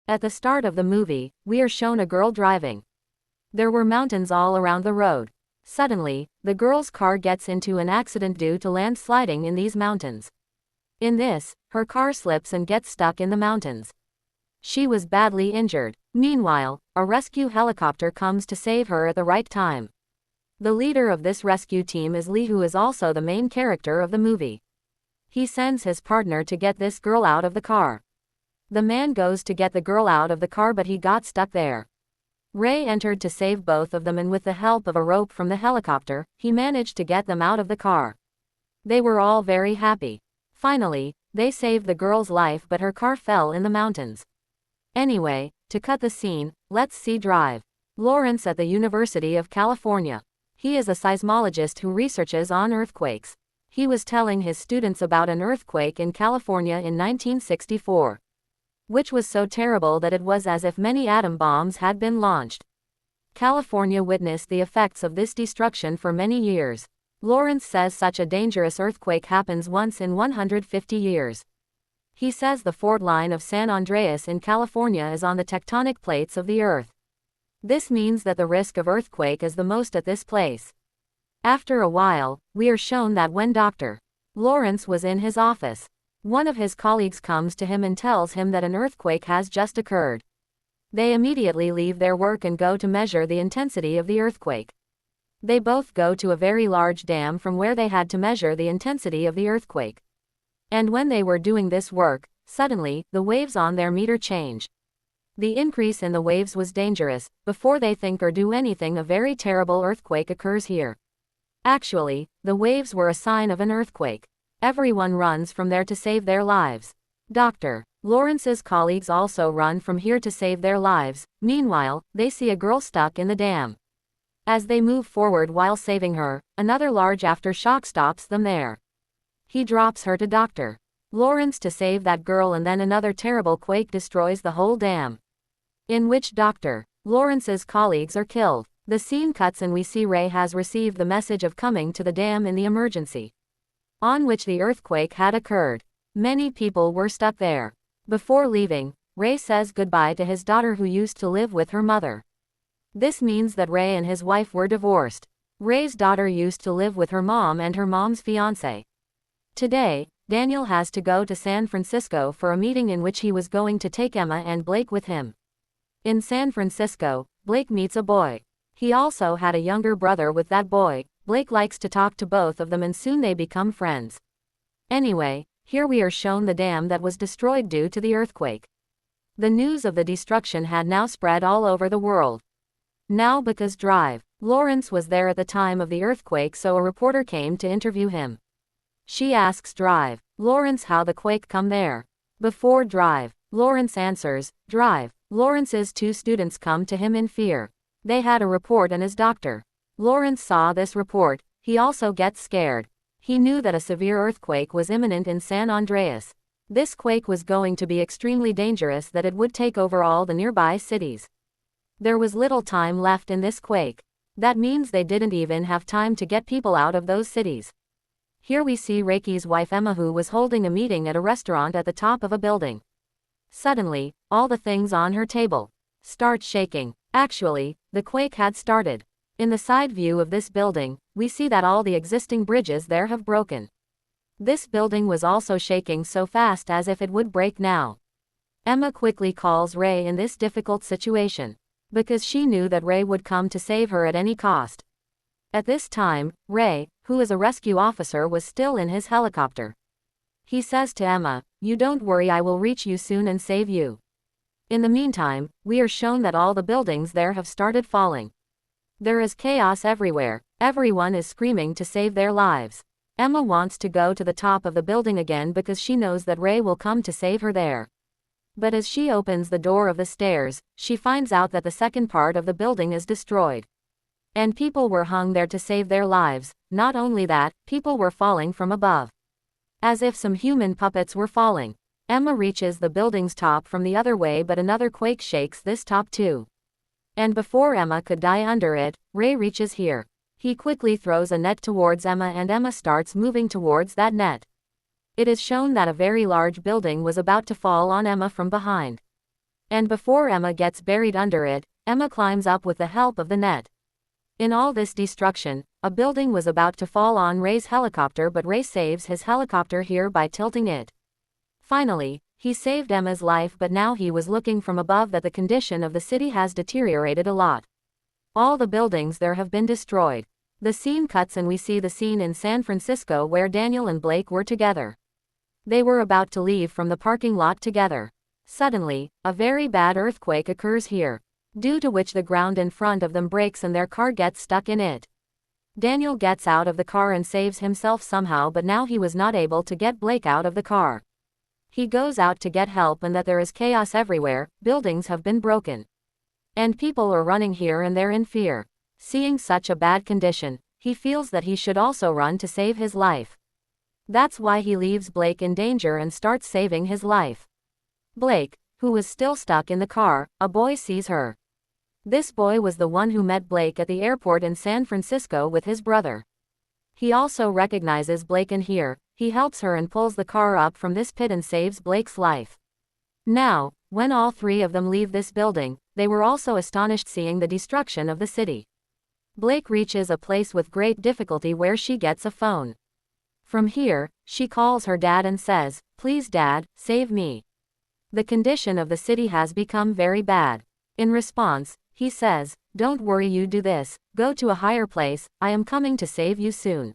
At the start of the movie, we are shown a girl driving. There were mountains all around the road. Suddenly, the girl's car gets into an accident due to landsliding in these mountains. In this, her car slips and gets stuck in the mountains. She was badly injured. Meanwhile, a rescue helicopter comes to save her at the right time. The leader of this rescue team is Lee, who is also the main character of the movie. He sends his partner to get this girl out of the car. The man goes to get the girl out of the car, but he got stuck there. Ray entered to save both of them, and with the help of a rope from the helicopter, he managed to get them out of the car. They were all very happy. Finally, they saved the girl's life, but her car fell in the mountains. Anyway, to cut the scene, let's see Drive. Lawrence at the University of California. He is a seismologist who researches on earthquakes. He was telling his students about an earthquake in California in 1964. Which was so terrible that it was as if many atom bombs had been launched. California witnessed the effects of this destruction for many years. Lawrence says such a dangerous earthquake happens once in 150 years. He says the fault line of San Andreas in California is on the tectonic plates of the earth. This means that the risk of earthquake is the most at this place. After a while, we are shown that when Dr. Lawrence was in his office, one of his colleagues comes to him and tells him that an earthquake has just occurred. They immediately leave their work and go to measure the intensity of the earthquake. They both go to a very large dam from where they had to measure the intensity of the earthquake. And when they were doing this work, suddenly, the waves on their meter change. The increase in the waves was dangerous. Before they think or do anything, a very terrible earthquake occurs here. Actually, the waves were a sign of an earthquake. Everyone runs from there to save their lives. Dr. Lawrence's colleagues also run from here to save their lives. Meanwhile, they see a girl stuck in the dam. As they move forward while saving her, another large aftershock stops them there. He drops her to Dr. Lawrence to save that girl, and then another terrible quake destroys the whole dam, in which Dr. Lawrence's colleagues are killed. The scene cuts and we see Ray has received the message of coming to the dam in the emergency, on which the earthquake had occurred. Many people were stuck there. Before leaving, Ray says goodbye to his daughter who used to live with her mother. This means that Ray and his wife were divorced. Ray's daughter used to live with her mom and her mom's fiancé. Today, Daniel has to go to San Francisco for a meeting in which he was going to take Emma and Blake with him. In San Francisco, Blake meets a boy. He also had a younger brother with that boy. Blake likes to talk to both of them and soon they become friends. Anyway, here we are shown the dam that was destroyed due to the earthquake. The news of the destruction had now spread all over the world. Now because Drive. Lawrence was there at the time of the earthquake, so a reporter came to interview him. She asks Drive. Lawrence how the quake come there. Before Drive. Lawrence answers. Drive. Lawrence's two students come to him in fear. They had a report and his doctor. Lawrence saw this report. He also gets scared. He knew that a severe earthquake was imminent in San Andreas. This quake was going to be extremely dangerous, that it would take over all the nearby cities. There was little time left in this quake. That means they didn't even have time to get people out of those cities. Here we see Reiki's wife Emma, who was holding a meeting at a restaurant at the top of a building. Suddenly, all the things on her table start shaking. Actually, the quake had started. In the side view of this building, we see that all the existing bridges there have broken. This building was also shaking so fast as if it would break now. Emma quickly calls Ray in this difficult situation, because she knew that Ray would come to save her at any cost. At this time, Ray, who is a rescue officer, was still in his helicopter. He says to Emma, "You don't worry, I will reach you soon and save you." In the meantime, we are shown that all the buildings there have started falling. There is chaos everywhere. Everyone is screaming to save their lives. Emma wants to go to the top of the building again because she knows that Ray will come to save her there. But as she opens the door of the stairs, she finds out that the second part of the building is destroyed. And people were hung there to save their lives. Not only that, people were falling from above, as if some human puppets were falling. Emma reaches the building's top from the other way, but another quake shakes this top too. And before Emma could die under it, Ray reaches here. He quickly throws a net towards Emma and Emma starts moving towards that net. It is shown that a very large building was about to fall on Emma from behind. And before Emma gets buried under it, Emma climbs up with the help of the net. In all this destruction, a building was about to fall on Ray's helicopter, but Ray saves his helicopter here by tilting it. Finally, he saved Emma's life, but now he was looking from above that the condition of the city has deteriorated a lot. All the buildings there have been destroyed. The scene cuts and we see the scene in San Francisco where Daniel and Blake were together. They were about to leave from the parking lot together. Suddenly, a very bad earthquake occurs here, due to which the ground in front of them breaks and their car gets stuck in it. Daniel gets out of the car and saves himself somehow, but now he was not able to get Blake out of the car. He goes out to get help and that there is chaos everywhere, buildings have been broken. And people are running here and there in fear. Seeing such a bad condition, he feels that he should also run to save his life. That's why he leaves Blake in danger and starts saving his life. Blake, who was still stuck in the car, a boy sees her. This boy was the one who met Blake at the airport in San Francisco with his brother. He also recognizes Blake and here, he helps her and pulls the car up from this pit and saves Blake's life. Now, when all three of them leave this building, they were also astonished seeing the destruction of the city. Blake reaches a place with great difficulty where she gets a phone. From here, she calls her dad and says, "Please dad, save me. The condition of the city has become very bad." In response, he says, "Don't worry, you do this, go to a higher place, I am coming to save you soon."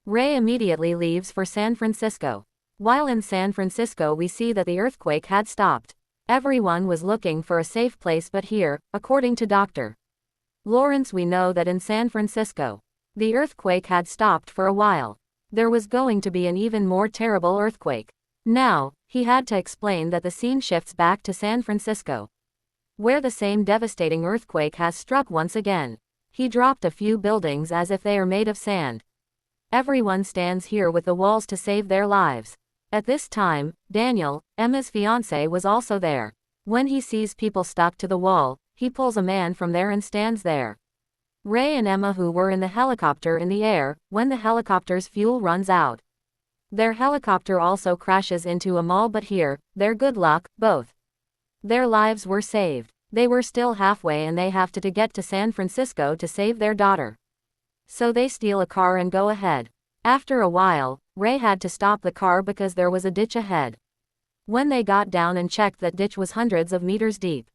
Ray immediately leaves for San Francisco. While in San Francisco we see that the earthquake had stopped. Everyone was looking for a safe place, but here, according to Dr. Lawrence, we know that in San Francisco, the earthquake had stopped for a while. There was going to be an even more terrible earthquake. Now, he had to explain that the scene shifts back to San Francisco, where the same devastating earthquake has struck once again. He dropped a few buildings as if they are made of sand. Everyone stands here with the walls to save their lives. At this time, Daniel, Emma's fiancé, was also there. When he sees people stuck to the wall, he pulls a man from there and stands there. Ray and Emma, who were in the helicopter in the air, when the helicopter's fuel runs out, their helicopter also crashes into a mall, but here, their good luck, both their lives were saved. They were still halfway and they have to get to San Francisco to save their daughter. So they steal a car and go ahead. After a while, Ray had to stop the car because there was a ditch ahead. When they got down and checked, that ditch was hundreds of meters deep.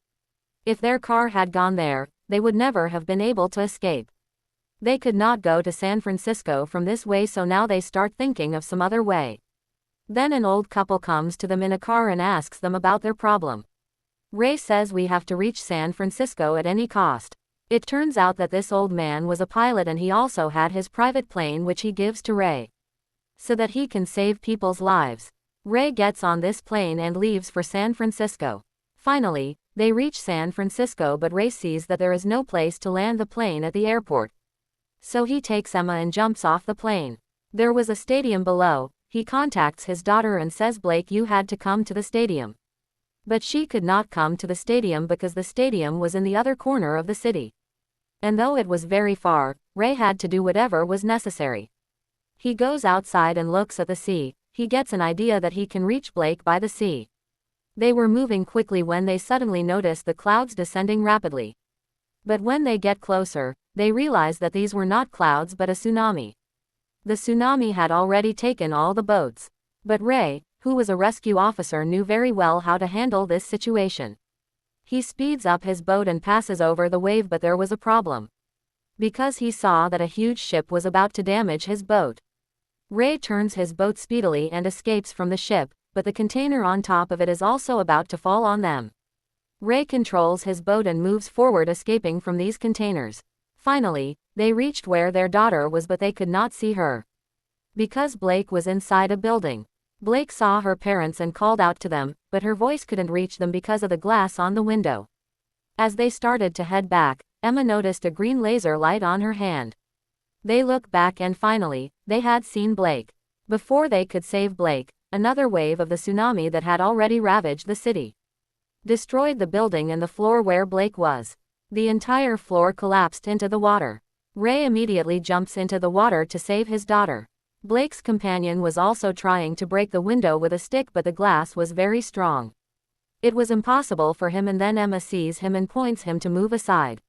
If their car had gone there, they would never have been able to escape. They could not go to San Francisco from this way, so now they start thinking of some other way. Then an old couple comes to them in a car and asks them about their problem. Ray says, "We have to reach San Francisco at any cost." It turns out that this old man was a pilot and he also had his private plane, which he gives to Ray so that he can save people's lives. Ray gets on this plane and leaves for San Francisco. Finally, they reach San Francisco, but Ray sees that there is no place to land the plane at the airport. So he takes Emma and jumps off the plane. There was a stadium below. He contacts his daughter and says, "Blake, you had to come to the stadium." But she could not come to the stadium because the stadium was in the other corner of the city. And though it was very far, Ray had to do whatever was necessary. He goes outside and looks at the sea. He gets an idea that he can reach Blake by the sea. They were moving quickly when they suddenly notice the clouds descending rapidly. But when they get closer, they realize that these were not clouds but a tsunami. The tsunami had already taken all the boats. But Ray, who was a rescue officer, knew very well how to handle this situation. He speeds up his boat and passes over the wave, but there was a problem. Because he saw that a huge ship was about to damage his boat. Ray turns his boat speedily and escapes from the ship, but the container on top of it is also about to fall on them. Ray controls his boat and moves forward, escaping from these containers. Finally, they reached where their daughter was, but they could not see her because Blake was inside a building. Blake saw her parents and called out to them, but her voice couldn't reach them because of the glass on the window. As they started to head back, Emma noticed a green laser light on her hand. They look back and finally, they had seen Blake. Before they could save Blake, another wave of the tsunami that had already ravaged the city destroyed the building and the floor where Blake was. The entire floor collapsed into the water. Ray immediately jumps into the water to save his daughter. Blake's companion was also trying to break the window with a stick, but the glass was very strong. It was impossible for him, and then Emma sees him and points him to move aside.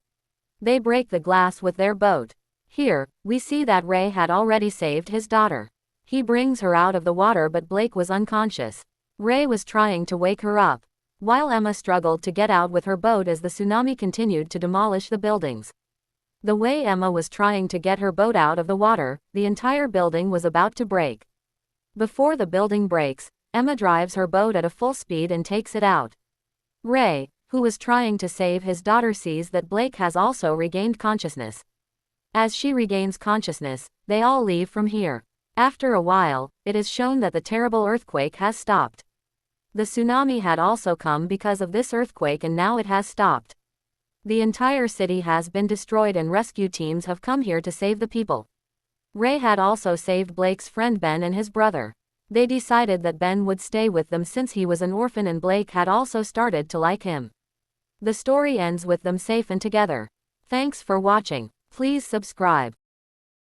They break the glass with their boat. Here, we see that Ray had already saved his daughter. He brings her out of the water, but Blake was unconscious. Ray was trying to wake her up, while Emma struggled to get out with her boat as the tsunami continued to demolish the buildings. The way Emma was trying to get her boat out of the water, the entire building was about to break. Before the building breaks, Emma drives her boat at a full speed and takes it out. Ray, who was trying to save his daughter, sees that Blake has also regained consciousness. As she regains consciousness, they all leave from here. After a while, it is shown that the terrible earthquake has stopped. The tsunami had also come because of this earthquake, and now it has stopped. The entire city has been destroyed and rescue teams have come here to save the people. Ray had also saved Blake's friend Ben and his brother. They decided that Ben would stay with them since he was an orphan, and Blake had also started to like him. The story ends with them safe and together. Thanks for watching. Please subscribe.